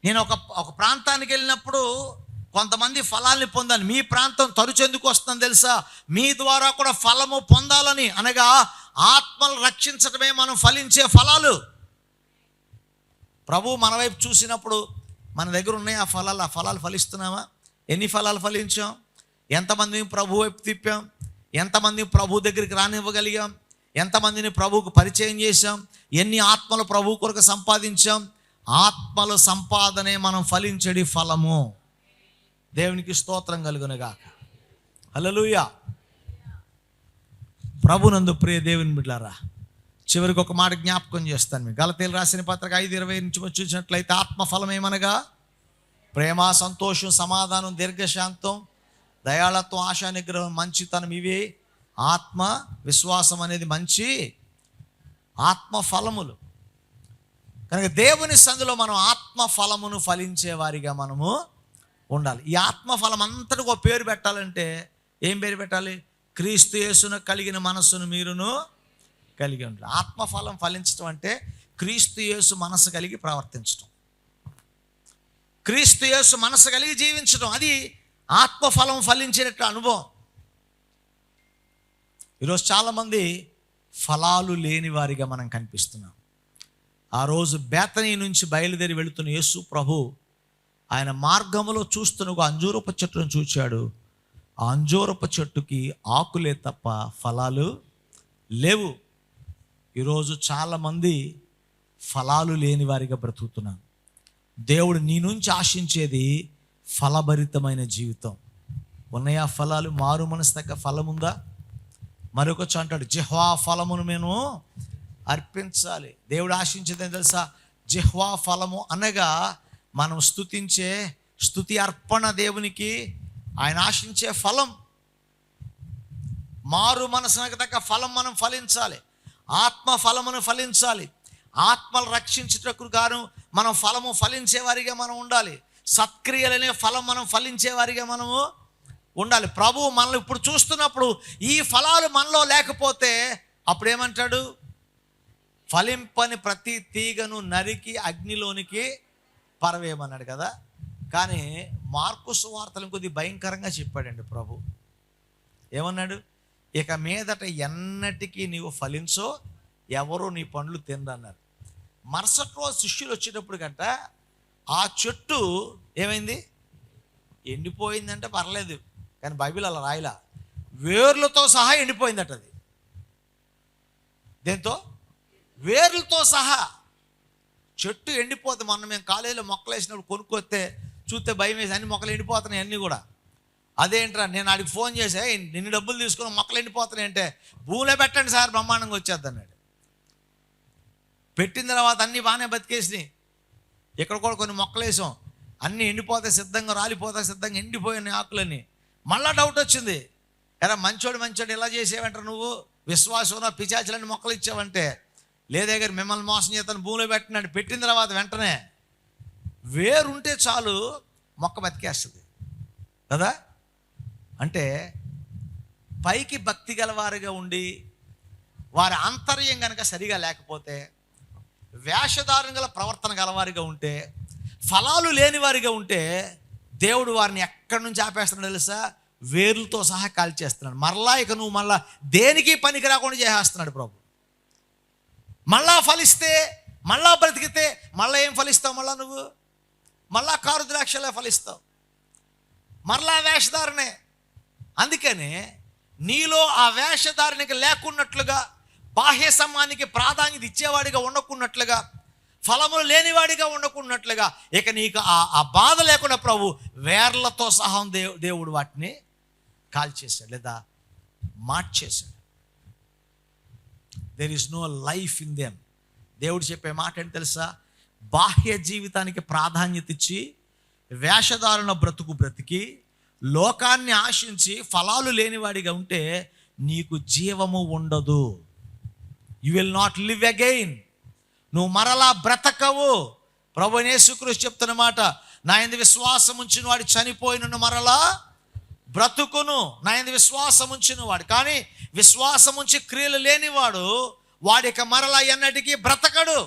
నేను ఒక ప్రాంతానికి వెళ్ళినప్పుడు కొంతమంది ఫలాల్ని పొందాను. మీ ప్రాంతం తరచెందుకు వస్తుందని తెలుసా? మీ ద్వారా కూడా ఫలము పొందాలని. అనగా ఆత్మలు రక్షించడమే మనం ఫలించే ఫలాలు. ప్రభు మన వైపు చూసినప్పుడు మన దగ్గర ఉన్నాయి ఆ ఫలాలు ఫలిస్తున్నామా? ఎన్ని ఫలాలు ఫలించాం? ఎంతమందిని ప్రభు వైపు తిప్పాం? ఎంతమంది ప్రభు దగ్గరికి రానివ్వగలిగాం? ఎంతమందిని ప్రభువుకు పరిచయం చేశాం? ఎన్ని ఆత్మలు ప్రభు కొరకు సంపాదించాం? ఆత్మల సంపాదనే మనం ఫలించడి ఫలము. దేవునికి స్తోత్రం కలుగునుగాక. హల్లెలూయా. ప్రభునందు ప్రియ దేవుని బిడ్డలారా, చివరికి ఒక మాట జ్ఞాపకం చేస్తాను మీకు. గలతీయులకు రాసిన పత్రిక 5:20 నుంచి చూసినట్లయితే ఆత్మఫలం ఏమనగా ప్రేమ, సంతోషం, సమాధానం, దీర్ఘశాంతం, దయాళత్వం, ఆశా నిగ్రహం, మంచితనం, ఇవి ఆత్మ విశ్వాసం అనేది మంచి ఆత్మ ఫలములు. కనుక దేవుని సందులో మనం ఆత్మ ఫలమును ఫలించే వారిగా మనము ఉండాలి. ఈ ఆత్మ ఫలం అంతటికి ఒక పేరు పెట్టాలంటే ఏం పేరు పెట్టాలి? క్రీస్తు యేసును కలిగిన మనస్సును మీరును కలిగి ఉండాలి. ఆత్మఫలం ఫలించడం అంటే క్రీస్తు యేసు మనసు కలిగి ప్రవర్తించడం, క్రీస్తు యేసు మనసు కలిగి జీవించడం. అది ఆత్మఫలం ఫలించేట అనుభవం. ఈరోజు చాలామంది ఫలాలు లేని వారిగా మనం కనిపిస్తున్నాం. ఆ రోజు బేతనీ నుంచి బయలుదేరి వెళుతున్న యేసు ప్రభు ఆయన మార్గములో చూస్తున్న ఒక అంజూరపు చెట్టును చూచాడు. ఆ అంజూరపు చెట్టుకి ఆకులే తప్ప ఫలాలు లేవు. ఈరోజు చాలామంది ఫలాలు లేని వారిగా బ్రతుకుతున్నాను. దేవుడు నీ నుంచి ఆశించేది ఫలభరితమైన జీవితం. ఉన్నాయా ఫలాలు? మారు మనసు తగ్గ ఫలం ఉందా? మరొక అంటాడు, జిహ్వా ఫలమును నేను అర్పించాలి. దేవుడు ఆశించేది తెలుసా? జిహ్వా ఫలము అనగా మనం స్తుతించే స్తుతి అర్పణ దేవునికి ఆయన ఆశించే ఫలం. మారు మనసునకు తగ్గ ఫలం మనం ఫలించాలి. ఆత్మ ఫలమును ఫలించాలి. ఆత్మలు రక్షించుటకు గాను మనం ఫలము ఫలించేవారిగా మనం ఉండాలి. సత్క్రియలనే ఫలం మనం ఫలించేవారిగా మనము ఉండాలి. ప్రభువు మనల్ని ఇప్పుడు చూస్తున్నప్పుడు ఈ ఫలాలు మనలో లేకపోతే అప్పుడు ఏమంటాడు? ఫలింపని ప్రతి తీగను నరికి అగ్నిలోనికి పరవేయమన్నాడు కదా. కానీ మార్కు సువార్తలు కొద్ది భయంకరంగా చెప్పాడండి ప్రభు. ఏమన్నాడు? ఇక మీదట ఎన్నటికీ నీవు ఫలించో, ఎవరో నీ పండ్లు తినరన్నారు. మరుసటి రోజు శిష్యులు వచ్చేటప్పుడు కంట ఆ చెట్టు ఏమైంది? ఎండిపోయిందంటే పర్లేదు, కానీ బైబిల్ అలా రాయలా. వేర్లతో సహా ఎండిపోయిందట అది. దేంతో? వేర్లతో సహా. చెట్టు ఎండిపోతే మొన్న మేము కాలేజీలో మొక్కలు వేసినప్పుడు కొనుక్కొస్తే చూస్తే భయం వేసి అన్ని మొక్కలు ఎండిపోతున్నాయి అన్నీ కూడా. అదేంట్రా, నేను ఆడికి ఫోన్ చేసా, నిన్ను డబ్బులు తీసుకుని మొక్కలు ఎండిపోతున్నాయి అంటే, భూమిలో పెట్టండి సార్ బ్రహ్మాండంగా వచ్చేద్ది అన్నాడు. పెట్టిన తర్వాత అన్నీ బాగానే బతికేసినాయి. ఇక్కడ కూడా కొన్ని మొక్కలు వేసాం, అన్నీ ఎండిపోతే సిద్ధంగా, రాలిపోతే సిద్ధంగా ఎండిపోయిన ఆకులన్నీ. మళ్ళా డౌట్ వచ్చింది, ఎరా మంచోడు ఇలా చేసేవంటారు నువ్వు, విశ్వాసం పిశాచులని మొక్కలు ఇచ్చావంటే, లేదే గారు మిమ్మల్ని మోసం చేస్తాను భూమిలో పెట్టినాడు. పెట్టిన తర్వాత వెంటనే వేరుంటే చాలు మొక్క బతికేస్తుంది కదా. అంటే పైకి భక్తి గలవారిగా ఉండి వారి ఆంతర్యం కనుక సరిగా లేకపోతే, వేషధారణ గల ప్రవర్తన గలవారిగా ఉంటే, ఫలాలు లేని వారిగా ఉంటే, దేవుడు వారిని ఎక్కడి నుంచి ఆపేస్తున్నాడు తెలుసా? వేర్లతో సహా కాల్చేస్తున్నాడు. మరలా ఇక నువ్వు మళ్ళా దేనికి పనికి రాకుండా చేసేస్తున్నాడు ప్రభు. మళ్ళా ఫలిస్తే, మళ్ళా బ్రతికితే, మళ్ళీ ఏం ఫలిస్తావు? మళ్ళా నువ్వు మళ్ళా కారు ద్రాక్షలే ఫలిస్తావు, మరలా వేషధారణే. అందుకనే నీలో ఆ వేషధారణకి లేకున్నట్లుగా, బాహ్య సమ్మానికి ప్రాధాన్యత ఇచ్చేవాడిగా ఉండకున్నట్లుగా, ఫలములు లేనివాడిగా ఉండకున్నట్లుగా, ఇక నీకు ఆ బాధ లేకుండా ప్రభు వేర్లతో సహా దేవుడు వాటిని కాల్చేశాడు లేదా మార్చేశాడు. There is no life in them. దేవుడు చెప్పే మాట ఏంటి తెలుసా? బాహ్య జీవితానికి ప్రాధాన్యత ఇచ్చి వేషధారణ బ్రతికి లోకాన్ని ఆశించి ఫలాలు లేనివాడిగా ఉంటే నీకు జీవము ఉండదు. You will not live again. నువ్వు మరలా బ్రతకవు. ప్రభువైన యేసుక్రీస్తు చెప్తున్న మాట, నా యందు విశ్వాసం ఉంచిన వాడు చనిపోయిన మరలా బ్రతుకును. నా యందు విశ్వాసం ఉంచిన వాడు, కానీ విశ్వాసం ఉంచి క్రియలు లేనివాడు వాడిక మరలా ఎన్నటికీ బ్రతకడు.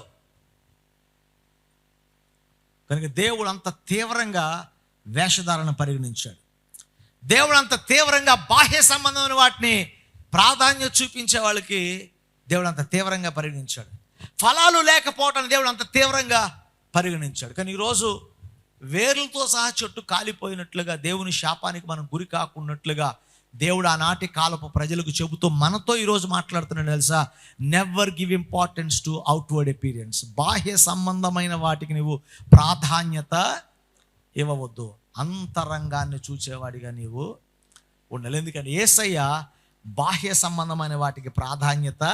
కనుక దేవుడు అంత తీవ్రంగా వేషధారణ పరిగణించాడు. దేవుడు అంత తీవ్రంగా బాహ్య సంబంధమైన వాటిని ప్రాధాన్యత చూపించే వాళ్ళకి దేవుడు అంత తీవ్రంగా పరిగణించాడు. ఫలాలు లేకపోవటాన్ని దేవుడు అంత తీవ్రంగా పరిగణించాడు. కానీ ఈరోజు వేర్లతో సహా చెట్టు కాలిపోయినట్లుగా, దేవుని శాపానికి మనం గురి కాకున్నట్లుగా దేవుడు ఆనాటి కాలపు ప్రజలకు చెబుతూ మనతో ఈరోజు మాట్లాడుతున్నాడు తెలుసా? Never give importance to outward appearance. బాహ్య సంబంధమైన వాటికి నువ్వు ప్రాధాన్యత ఇవ్వవద్దు, అంతరంగాన్ని చూచేవాడిగా నీవు ఉండాలి. ఎందుకంటే యేసయ్య బాహ్య సంబంధమైన వాటికి ప్రాధాన్యత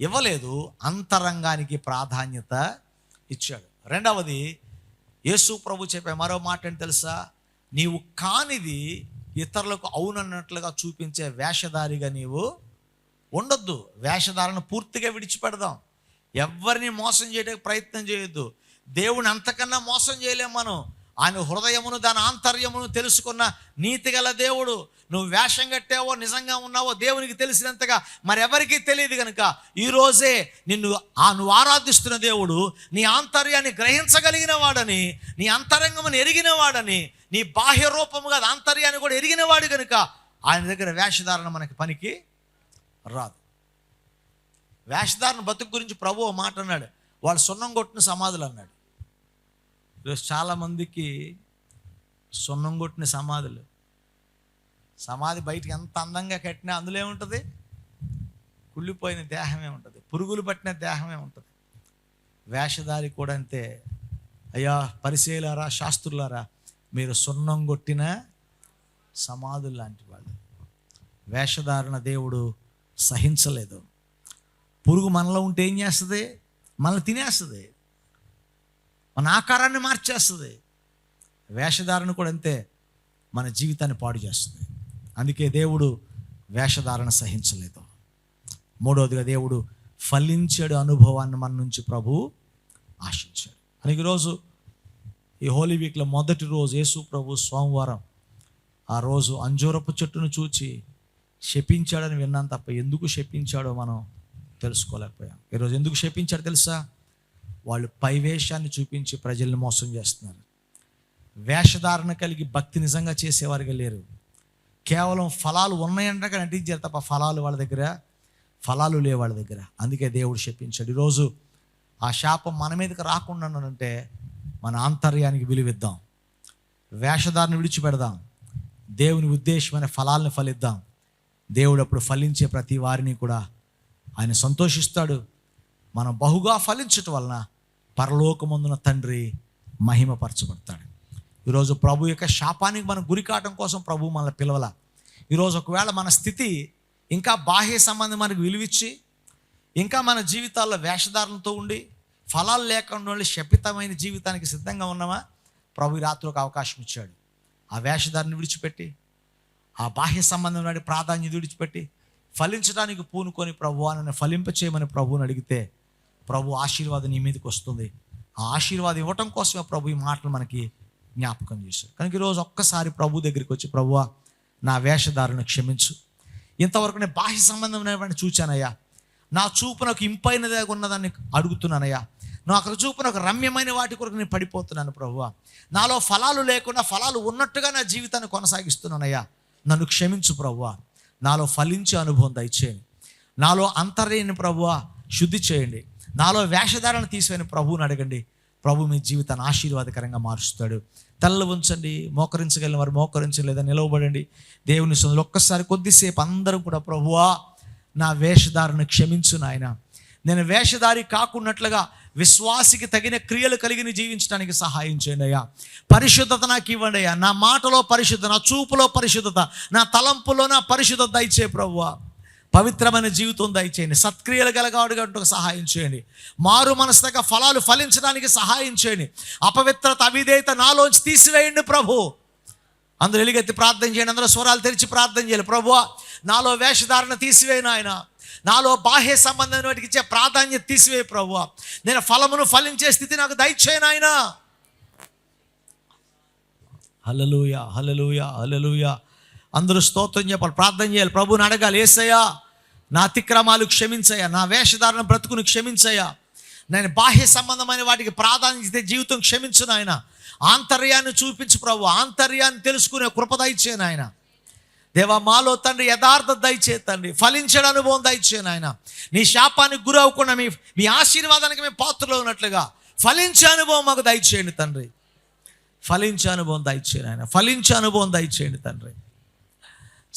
ఇవ్వలేదు, అంతరంగానికి ప్రాధాన్యత ఇచ్చాడు. రెండవది, యేసు ప్రభు చెప్పే మరో మాట ఏంటి తెలుసా? నీవు కానిది ఇతరులకు అవునన్నట్లుగా చూపించే వేషధారిగా నీవు ఉండొద్దు. వేషధారణ పూర్తిగా విడిచిపెడదాం. ఎవరిని మోసం చేయడానికి ప్రయత్నం చేయొద్దు. దేవుని అంతకన్నా మోసం చేయలేం మనం. ఆయన హృదయమును దాని ఆంతర్యమును తెలుసుకున్న నీతిగల దేవుడు. నువ్వు వేషం కట్టావో నిజంగా ఉన్నావో దేవునికి తెలిసినంతగా మరెవరికీ తెలియదు. కనుక ఈరోజే నువ్వు ఆరాధిస్తున్న దేవుడు నీ ఆంతర్యాన్ని గ్రహించగలిగిన వాడని, నీ అంతరంగమును ఎరిగిన వాడని, నీ బాహ్య రూపముగా ఆంతర్యాన్ని కూడా ఎరిగిన వాడు. కనుక ఆయన దగ్గర వేషధారణ మనకి పనికి రాదు. వేషధారణ బతుకు గురించి ప్రభు మాట అన్నాడు, వాళ్ళు సున్నం కొట్టిన సమాధులు అన్నాడు. ఈరోజు చాలామందికి సున్నం కొట్టిన సమాధులు, సమాధి బయటికి ఎంత అందంగా కట్టినా అందులో ఏముంటుంది? కుళ్ళిపోయిన దేహమే ఉంటుంది, పురుగులు పట్టిన దేహమే ఉంటుంది. వేషధారి కూడా అంతే. అయ్యా పరిసయ్యులారా, శాస్త్రులారా, మీరు సున్నం కొట్టిన సమాధులు లాంటి వాళ్ళు. వేషధారణ దేవుడు సహించలేదు. పురుగు మనలో ఉంటే ఏం చేస్తుంది? మనల్ని తినేస్తుంది, మన ఆకారాన్ని మార్చేస్తుంది. వేషధారణ కూడా అంతే, మన జీవితాన్ని పాడు చేస్తుంది. అందుకే దేవుడు వేషధారణ సహించలేదు. మూడవదిగా దేవుడు ఫలించాడు అనుభవాన్ని మన నుంచి ప్రభు ఆశించాడు. అని ఈరోజు ఈ హోలీ వీక్లో మొదటి రోజు యేసు ప్రభు సోమవారం ఆ రోజు అంజూరపు చెట్టును చూచి శపించాడని విన్నాం తప్ప ఎందుకు శపించాడో మనం తెలుసుకోలేకపోయాం. ఈరోజు ఎందుకు శపించాడో తెలుసా? వాళ్ళు పైవేషాన్ని చూపించి ప్రజల్ని మోసం చేస్తున్నారు. వేషధారణ కలిగి భక్తి నిజంగా చేసేవారుగా లేరు. కేవలం ఫలాలు ఉన్నాయంటే నటించారు తప్ప ఫలాలు లేవు వాళ్ళ దగ్గర. అందుకే దేవుడు శపించాడు. ఈరోజు ఆ శాపం మన మీదకి రాకుండా అంటే మన ఆంతర్యానికి విలువిద్దాం, వేషధారణ విడిచిపెడదాం, దేవుని ఉద్దేశమైన ఫలాలను ఫలిద్దాం. దేవుడు అప్పుడు ఫలించే ప్రతి వారిని కూడా ఆయన సంతోషిస్తాడు. మనం బహుగా ఫలించటం వలన పరలోకమందున తండ్రి మహిమపరచబడతాడు. ఈరోజు ప్రభు యొక్క శాపానికి మనం గురి కావడం కోసం ప్రభు మనల్ని పిలవల. ఈరోజు ఒకవేళ మన స్థితి ఇంకా బాహ్య సంబంధం మనకు విలువిచ్చి ఇంకా మన జీవితాల్లో వేషధారణతో ఉండి ఫలాలు లేకుండా ఉండి శపితమైన జీవితానికి సిద్ధంగా ఉన్నామా? ప్రభు ఈ రాత్రి ఒక అవకాశం ఇచ్చాడు. ఆ వేషధారణ విడిచిపెట్టి, ఆ బాహ్య సంబంధం నాటి ప్రాధాన్యత విడిచిపెట్టి ఫలించడానికి పూనుకొని ప్రభువా నన్ను ఫలింపచేయమని ప్రభువుని అడిగితే ప్రభు ఆశీర్వాదం నీ మీదకి వస్తుంది. ఆ ఆశీర్వాదం ఇవ్వటం కోసమే ప్రభు ఈ మాటలు మనకి జ్ఞాపకం చేశాడు. కనుక ఈరోజు ఒక్కసారి ప్రభు దగ్గరికి వచ్చి, ప్రభువా నా వేషధారను క్షమించు, ఇంతవరకు నేను బాహ్య సంబంధం చూచానయ్యా, నా చూపు నాకు ఇంపైనదే ఉన్నదాన్ని అడుగుతున్నానయ్యా, నాకు చూపు నాకు రమ్యమైన వాటి కొరకు నేను పడిపోతున్నాను ప్రభువా, నాలో ఫలాలు లేకుండా ఫలాలు ఉన్నట్టుగా నా జీవితాన్ని కొనసాగిస్తున్నానయ్యా, నన్ను క్షమించు ప్రభువా, నాలో ఫలించే అనుభవం దయచేయండి, నాలో అంతర్యాన్ని ప్రభువా శుద్ధి చేయండి, నాలో వేషధారణ తీసివేయని ప్రభువుని అడగండి. ప్రభు మీ జీవితాన్ని ఆశీర్వాదకరంగా మారుస్తాడు. తలలు ఉంచండి, మోకరించగలిగిన వారు మోకరించలేదా నిలవబడండి. దేవుని సన్నిధిలో ఒక్కసారి కొద్దిసేపు అందరం కూడా ప్రభువా నా వేషధారను క్షమించు నాయన, నేను వేషధారి కాకున్నట్లుగా విశ్వాసికి తగిన క్రియలు కలిగిన జీవించడానికి సహాయం చేయండి అయ్యా. పరిశుద్ధత నాకు ఇవ్వండి అయ్యా. నా మాటలో పరిశుద్ధత, నా చూపులో పరిశుద్ధత, నా తలంపులో నా పరిశుద్ధత దయచే ప్రభువా. పవిత్రమైన జీవితం దయచేయండి. సత్క్రియలు గలగాడుగా సహాయం చేయండి. మారు మనసుగా ఫలాలు ఫలించడానికి సహాయం చేయండి. అపవిత్రత అవిధేయత నాలోంచి తీసివేయండి ప్రభు. అందరూ ఎలుగెత్తి ప్రార్థన చేయండి. అందరూ స్వరాలు తెరిచి ప్రార్థన చేయాలి. ప్రభువా నాలో వేషధారణ తీసివేయను ఆయన, నాలో బాహ్య సంబంధమైన వాటికి ఇచ్చే ప్రాధాన్యత తీసివేయ ప్రభువా, నేను ఫలమును ఫలించే స్థితి నాకు దయచేయను ఆయన. హల్లెలూయా హల్లెలూయా హల్లెలూయా. అందరూ స్తోత్రం చెప్పాలి, ప్రార్థన చేయాలి, ప్రభువుని అడగాలి. యేసయ్యా నా అతిక్రమాలు క్షమించయ్యా, నా వేషధారణ బ్రతుకును క్షమించయ్యా, నేను బాహ్య సంబంధమైన వాటికి ప్రాధాన్యత జీవితం క్షమించు నాయన. ఆంతర్యాన్ని చూపించు ప్రభు, ఆంతర్యాన్ని తెలుసుకునే కృప దయచేయను ఆయన. దేవా మాలో తండ్రి యథార్థత దయచే తండ్రి, ఫలించే అనుభవం దయచేయను ఆయన. నీ శాపానికి గురి అవ్వకుండా మీ ఆశీర్వాదానికి మేము పాత్రలో ఉన్నట్లుగా ఫలించే అనుభవం మాకు దయచేయండి తండ్రి. ఫలించే అనుభవం దయచేయండి ఆయన, ఫలించే అనుభవం దయచేయండి తండ్రి.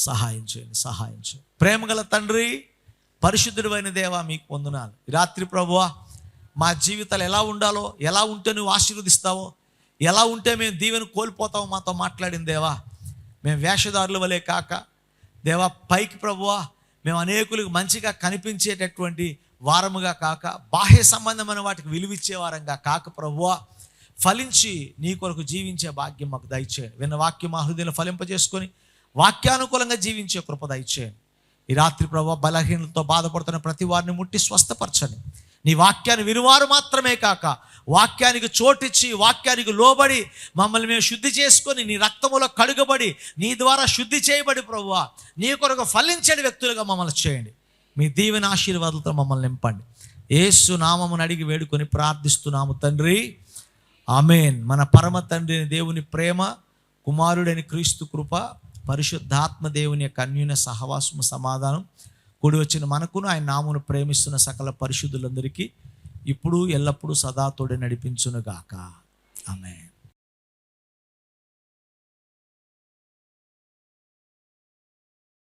సహాయం చేయండి, సహాయం చేయండి. ప్రేమగల తండ్రి, పరిశుద్ధుడైన దేవా మీకు వందనాలు. ఈ రాత్రి ప్రభువా మా జీవితాలు ఎలా ఉండాలో, ఎలా ఉంటే నువ్వు ఆశీర్వదిస్తావో, ఎలా ఉంటే మేము దీవెని కోల్పోతామో మాతో మాట్లాడిన దేవా. మేము వేషధారుల వలె కాక దేవా, పైకి ప్రభువా మేము అనేకులకు మంచిగా కనిపించేటటువంటి వారముగా కాక, బాహ్య సంబంధమైన వాటికి విలువిచ్చే వారంగా కాక ప్రభువా, ఫలించి నీ కొరకు జీవించే భాగ్యం మాకు దయచేయండి. విన్న వాక్యం మా హృదయంలో ఫలింపజేసుకొని వాక్యానుకూలంగా జీవించే కృప దయచేయండి. ఈ రాత్రి ప్రభువా బలహీనతతో బాధపడుతున్న ప్రతి వారిని ముట్టి స్వస్థపరచండి. నీ వాక్యాన్ని వినువారు మాత్రమే కాక వాక్యానికి చోటిచ్చి వాక్యానికి లోబడి మమ్మల్ని మేము శుద్ధి చేసుకొని నీ రక్తములో కడుగబడి నీ ద్వారా శుద్ధి చేయబడి ప్రభువా నీ కొరకు ఫలించని వ్యక్తులుగా మమ్మల్ని చేయండి. మీ దీవెన ఆశీర్వాదాలతో మమ్మల్ని నింపండి. యేసు నామమును అడిగి వేడుకొని ప్రార్థిస్తున్నాము తండ్రి, ఆమేన్. మన పరమ తండ్రి దేవుని ప్రేమ, కుమారుడైన క్రీస్తు కృప, పరిశుద్ధాత్మ దేవుని యొక్క అన్యోన్య సహవాసము సమాధానం కూడి వచ్చిన మనకును ఆయన నామమును ప్రేమిస్తున్న సకల పరిశుద్ధులందరికీ ఇప్పుడు ఎల్లప్పుడూ సదా తోడే నడిపించునుగాక. ఆమేన్.